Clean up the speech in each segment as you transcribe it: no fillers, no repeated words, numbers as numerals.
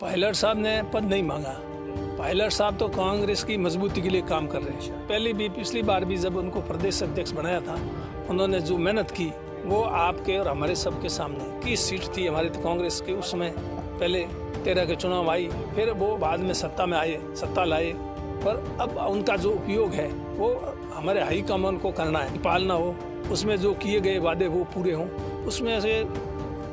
Pilot साहब ने पद नहीं मांगा। पायलट साहब तो कांग्रेस की मजबूती के लिए काम कर रहे हैं। पिछली बार भी जब उनको प्रदेश अध्यक्ष बनाया था, उन्होंने जो मेहनत की वो आपके और हमारे सबके सामने। की सीट थी हमारी तो कांग्रेस के उस समय, पहले 13 के चुनाव आई, फिर वो बाद में सत्ता लाए, पर अब उनका जो उपयोग है वो हमारे हाईकमान को करना है, पालना हो, उसमें जो किए गए वादे वो पूरे हों। उसमें से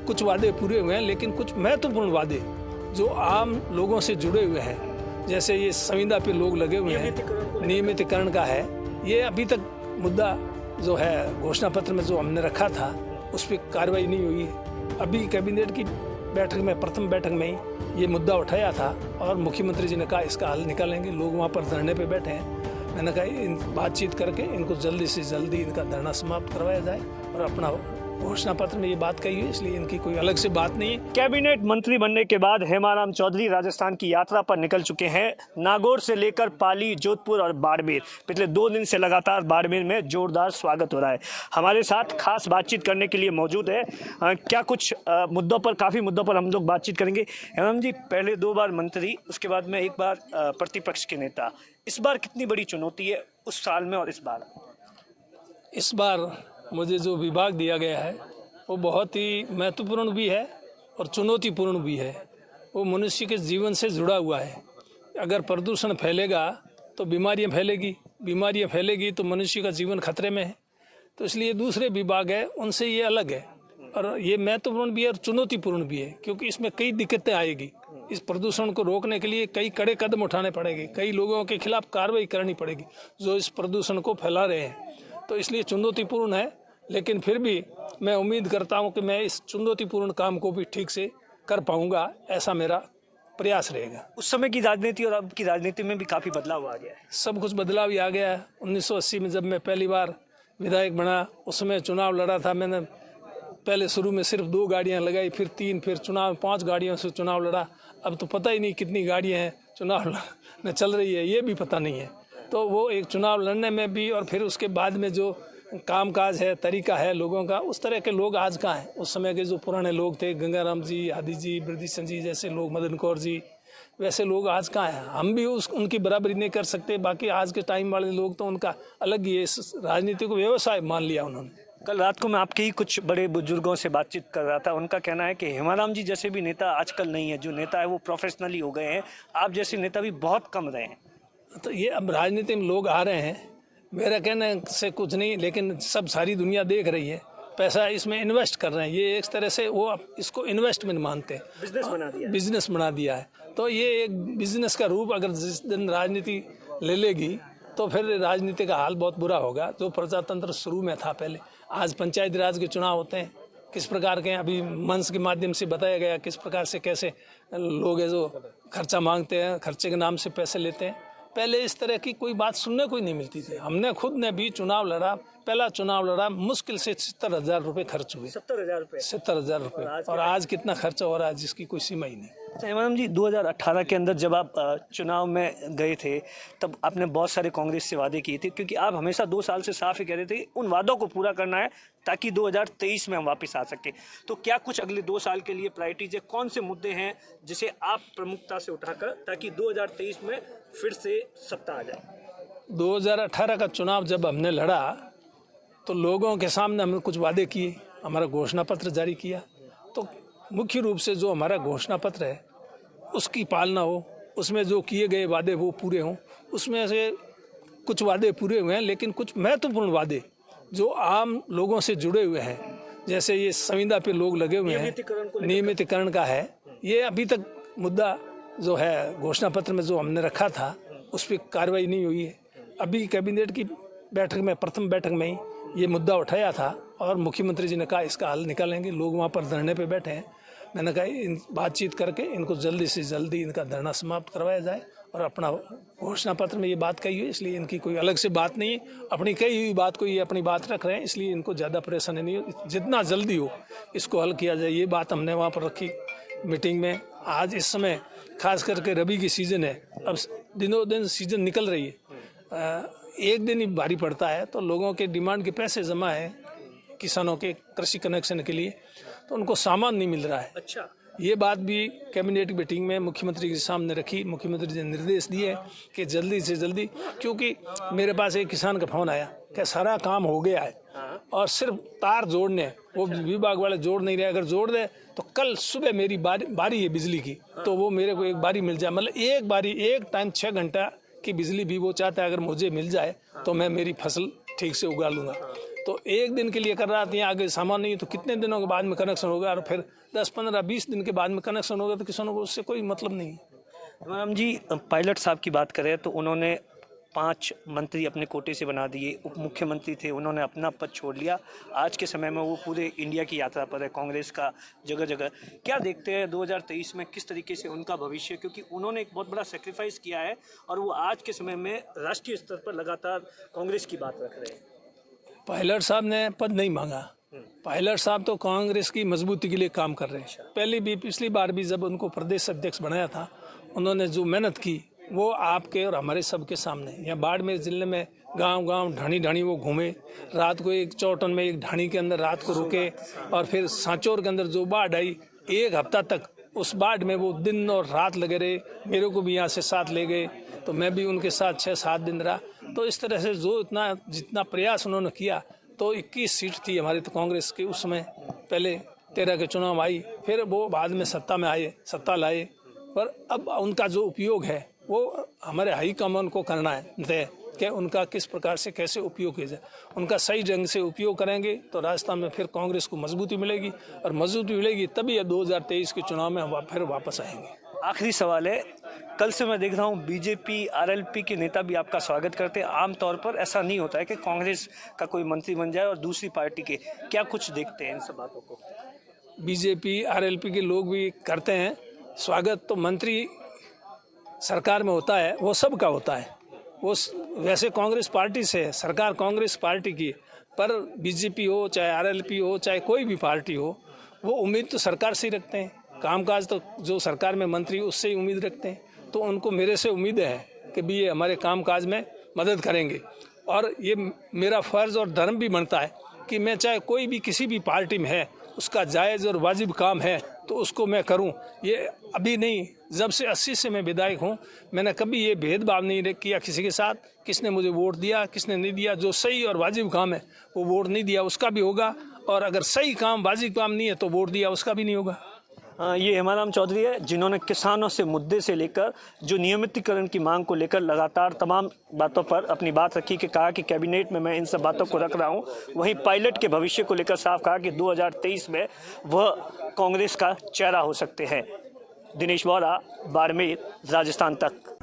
कुछ वादे पूरे हुए हैं, लेकिन कुछ महत्वपूर्ण वादे जो आम लोगों से जुड़े हुए हैं, जैसे ये संविदा पे लोग लगे हुए हैं, नियमितीकरण का है, ये अभी तक मुद्दा जो है घोषणा पत्र में जो हमने रखा था उस पर कार्रवाई नहीं हुई। अभी कैबिनेट की बैठक में, प्रथम बैठक में ही ये मुद्दा उठाया था और मुख्यमंत्री जी ने कहा इसका हल निकालेंगे। लोग वहाँ पर धरने पे बैठे हैं। मैंने कहा बातचीत करके इनको जल्दी से जल्दी इनका धरना समाप्त करवाया जाए और अपना घोषणा पत्र में ये बात कही है, इसलिए इनकी कोई अलग से बात नहीं है। कैबिनेट मंत्री बनने के बाद हेमाराम चौधरी राजस्थान की यात्रा पर निकल चुके हैं। नागौर से लेकर पाली, जोधपुर और बाड़मेर, पिछले 2 दिन से लगातार बाड़मेर में जोरदार स्वागत हो रहा है। हमारे साथ खास बातचीत करने के लिए मौजूद है। क्या कुछ मुद्दों पर, काफ़ी मुद्दों पर हम लोग बातचीत करेंगे। हेमाराम जी, पहले 2 बार मंत्री, उसके बाद में 1 बार प्रतिपक्ष के नेता, इस बार कितनी बड़ी चुनौती है उस साल में और इस बार? इस बार मुझे जो विभाग दिया गया है वो बहुत ही महत्वपूर्ण भी है और चुनौतीपूर्ण भी है। वो मनुष्य के जीवन से जुड़ा हुआ है। अगर प्रदूषण फैलेगा तो बीमारियां फैलेगी तो मनुष्य का जीवन खतरे में है। तो इसलिए दूसरे विभाग है उनसे ये अलग है और ये महत्वपूर्ण भी है और चुनौतीपूर्ण भी है, क्योंकि इसमें कई दिक्कतें आएगी। इस प्रदूषण को रोकने के लिए कई कड़े कदम उठाने पड़ेंगे, कई लोगों के खिलाफ कार्रवाई करनी पड़ेगी जो इस प्रदूषण को फैला रहे हैं। तो इसलिए चुनौतीपूर्ण है, लेकिन फिर भी मैं उम्मीद करता हूं कि मैं इस चुनौतीपूर्ण काम को भी ठीक से कर पाऊंगा, ऐसा मेरा प्रयास रहेगा। उस समय की राजनीति और अब की राजनीति में भी काफ़ी बदलाव आ गया है। सब कुछ बदलाव ही आ गया है। 1980 में जब मैं पहली बार विधायक बना, उस समय चुनाव लड़ा था मैंने। पहले शुरू में सिर्फ 2 गाड़ियाँ लगाई, फिर 3, फिर चुनाव 5 गाड़ियों से चुनाव लड़ा। अब तो पता ही नहीं कितनी गाड़ियाँ हैं चुनाव में चल रही है, ये भी पता नहीं है। तो वो एक चुनाव लड़ने में भी और फिर उसके बाद में जो कामकाज है, तरीका है लोगों का, उस तरह के लोग आज कहाँ हैं। उस समय के जो पुराने लोग थे, गंगाराम जी, हादी जी, बृदिशन जी जैसे लोग, मदन कौर जी, वैसे लोग आज कहाँ हैं। हम भी उनकी बराबरी नहीं कर सकते। बाकी आज के टाइम वाले लोग तो उनका अलग ही है, राजनीति को व्यवसाय मान लिया उन्होंने। कल रात को मैं आपके ही कुछ बड़े बुजुर्गों से बातचीत कर रहा था। उनका कहना है कि हेमाराम जी जैसे भी नेता आजकल नहीं है। जो नेता है वो प्रोफेशनली हो गए हैं। आप जैसे नेता भी बहुत कम रहे हैं। तो ये अब राजनीति में लोग आ रहे हैं, मेरा कहने से कुछ नहीं, लेकिन सब सारी दुनिया देख रही है, पैसा इसमें इन्वेस्ट कर रहे हैं। ये एक तरह से वो इसको इन्वेस्टमेंट मानते हैं, बिजनेस बना दिया है। तो ये एक बिजनेस का रूप अगर जिस दिन राजनीति ले लेगी तो फिर राजनीति का हाल बहुत बुरा होगा। जो प्रजातंत्र शुरू में था पहले, आज पंचायती राज के चुनाव होते हैं, किस प्रकार के अभी मंच के माध्यम से बताया गया किस प्रकार से कैसे लोग है जो खर्चा मांगते हैं, खर्चे के नाम से पैसे लेते हैं। पहले इस तरह की कोई बात सुनने को ही नहीं मिलती थी। हमने खुद ने भी चुनाव लड़ा, पहला चुनाव लड़ा, मुश्किल से 70,000 रुपए खर्च हुए। 70,000 रुपए। और आज कितना खर्चा हो रहा है जिसकी कोई सीमा ही नहीं। हेमाराम जी, 2018 के अंदर जब आप चुनाव में गए थे तब आपने बहुत सारे कांग्रेस से वादे किए थे, क्योंकि आप हमेशा 2 साल से साफ ही कह रहे थे उन वादों को पूरा करना है ताकि 2023 में हम वापस आ सके। तो क्या कुछ अगले 2 साल के लिए प्रायोरिटीज है? कौन से मुद्दे हैं जिसे आप प्रमुखता से उठाकर, ताकि 2023 में फिर से सत्ता आ जाए? 2018 का चुनाव जब हमने लड़ा तो लोगों के सामने हमने कुछ वादे किए, हमारा घोषणा पत्र जारी किया। तो मुख्य रूप से जो हमारा घोषणा पत्र है उसकी पालना हो, उसमें जो किए गए वादे वो पूरे हों। उसमें से कुछ वादे पूरे हुए हैं, लेकिन कुछ महत्वपूर्ण वादे जो आम लोगों से जुड़े हुए हैं, जैसे ये संविदा पे लोग लगे हुए हैं, नियमितीकरण का है, ये अभी तक मुद्दा जो है घोषणा पत्र में जो हमने रखा था उस पर कार्रवाई नहीं हुई है। अभी कैबिनेट की बैठक में, प्रथम बैठक में ही ये मुद्दा उठाया था और मुख्यमंत्री जी ने कहा इसका हल निकालेंगे। लोग वहाँ पर धरने पे बैठे हैं। मैंने कहा बातचीत करके इनको जल्दी से जल्दी इनका धरना समाप्त करवाया जाए और अपना घोषणा पत्र में ये बात कही है, इसलिए इनकी कोई अलग से बात नहीं है। अपनी कही हुई बात को ये अपनी बात रख रहे हैं, इसलिए इनको ज़्यादा परेशानी नहीं हो। जितना जल्दी हो इसको हल किया जाए, ये बात हमने वहाँ पर रखी मीटिंग में। आज इस समय खास करके रबी की सीज़न है, अब दिनों दिन सीज़न निकल रही है, एक दिन ही भारी पड़ता है। तो लोगों के डिमांड के पैसे जमा है किसानों के कृषि कनेक्शन के लिए, तो उनको सामान नहीं मिल रहा है। अच्छा, ये बात भी कैबिनेट की मीटिंग में मुख्यमंत्री के सामने रखी। मुख्यमंत्री ने निर्देश दिए कि जल्दी से जल्दी, क्योंकि मेरे पास एक किसान का फोन आया कि सारा काम हो गया है और सिर्फ तार जोड़ने, वो विभाग वाले जोड़ नहीं रहे, अगर जोड़ दे तो कल सुबह मेरी बारी है बिजली की, तो वो मेरे को एक बारी मिल जाए, मतलब एक बारी एक टाइम 6 घंटा की बिजली भी वो चाहता है अगर मुझे मिल जाए तो मैं मेरी फसल ठीक से उगा लूँगा। तो एक दिन के लिए कर रहा था, आगे सामान नहीं, तो कितने दिनों के बाद में कनेक्शन होगा, और फिर 10, 15, 20 दिन के बाद में कनेक्शन होगा, तो किसानों को उससे कोई मतलब नहीं है। मैम जी, पायलट साहब की बात करें तो उन्होंने 5 मंत्री अपने कोटे से बना दिए, उप मुख्यमंत्री थे, उन्होंने अपना पद छोड़ लिया। आज के समय में वो पूरे इंडिया की यात्रा पर है, कांग्रेस का जगह जगह। क्या देखते हैं 2023 में किस तरीके से उनका भविष्य, क्योंकि उन्होंने एक बहुत बड़ा सेक्रीफाइस किया है और वो आज के समय में राष्ट्रीय स्तर पर लगातार कांग्रेस की बात रख रहे हैं। पायलट साहब ने पद नहीं मांगा। पायलट साहब तो कांग्रेस की मजबूती के लिए काम कर रहे हैं। पिछली बार भी जब उनको प्रदेश अध्यक्ष बनाया था, उन्होंने जो मेहनत की वो आपके और हमारे सबके सामने। यहाँ बाड़मेर जिले में गांव ढाणी वो घूमे, रात को एक चौटन में एक ढाणी के अंदर रात को रुके, और फिर सांचौर के अंदर जो बाढ़ आई 1 हफ्ता तक उस बाढ़ में वो दिन और रात लगे रहे। मेरे को भी यहाँ से साथ ले गए, तो मैं भी उनके साथ 6-7 दिन रहा। तो इस तरह से जितना प्रयास उन्होंने किया, तो 21 सीट थी हमारी तो कांग्रेस की उस समय, पहले 13 के चुनाव आई, फिर वो बाद में सत्ता में आए, सत्ता लाए। पर अब उनका जो उपयोग है वो हमारे हाईकमान को करना है कि उनका किस प्रकार से कैसे उपयोग किया जाए। उनका सही ढंग से उपयोग करेंगे तो राजस्थान में फिर कांग्रेस को मजबूती मिलेगी, और मजबूती मिलेगी तभी 2023 के चुनाव में हम फिर वापस आएंगे। आखिरी सवाल है, कल से मैं देख रहा हूँ बीजेपी आरएलपी के नेता भी आपका स्वागत करते हैं। आमतौर पर ऐसा नहीं होता है कि कांग्रेस का कोई मंत्री बन जाए और दूसरी पार्टी के, क्या कुछ देखते हैं इन सब बातों को? बीजेपी आरएलपी के लोग भी करते हैं स्वागत, तो मंत्री सरकार में होता है वो सबका होता है। वो वैसे कांग्रेस पार्टी से सरकार कांग्रेस पार्टी की, पर बीजेपी हो चाहे आरएलपी हो चाहे कोई भी पार्टी हो, वो उम्मीद तो सरकार से ही रखते हैं। कामकाज तो जो सरकार में मंत्री उससे ही उम्मीद रखते हैं, तो उनको मेरे से उम्मीद है कि भी ये हमारे कामकाज में मदद करेंगे। और ये मेरा फर्ज और धर्म भी बनता है कि मैं चाहे कोई भी किसी भी पार्टी में है, उसका जायज़ और वाजिब काम है तो उसको मैं करूं। ये अभी नहीं, जब से 80 से मैं विधायक हूं, मैंने कभी ये भेदभाव नहीं किया किसी के साथ, किसने मुझे वोट दिया किसने नहीं दिया। जो सही और वाजिब काम है वो वोट नहीं दिया उसका भी होगा, और अगर सही काम वाजिब काम नहीं है तो वोट दिया उसका भी नहीं होगा। ये हेमाराम चौधरी है, जिन्होंने किसानों से मुद्दे से लेकर जो नियमितीकरण की मांग को लेकर लगातार तमाम बातों पर अपनी बात रखी, कि कहा कि कैबिनेट में मैं इन सब बातों को रख रहा हूं। वहीं पायलट के भविष्य को लेकर साफ कहा कि 2023 में वह कांग्रेस का चेहरा हो सकते हैं। दिनेश वोरा, बाड़मेर, राजस्थान तक।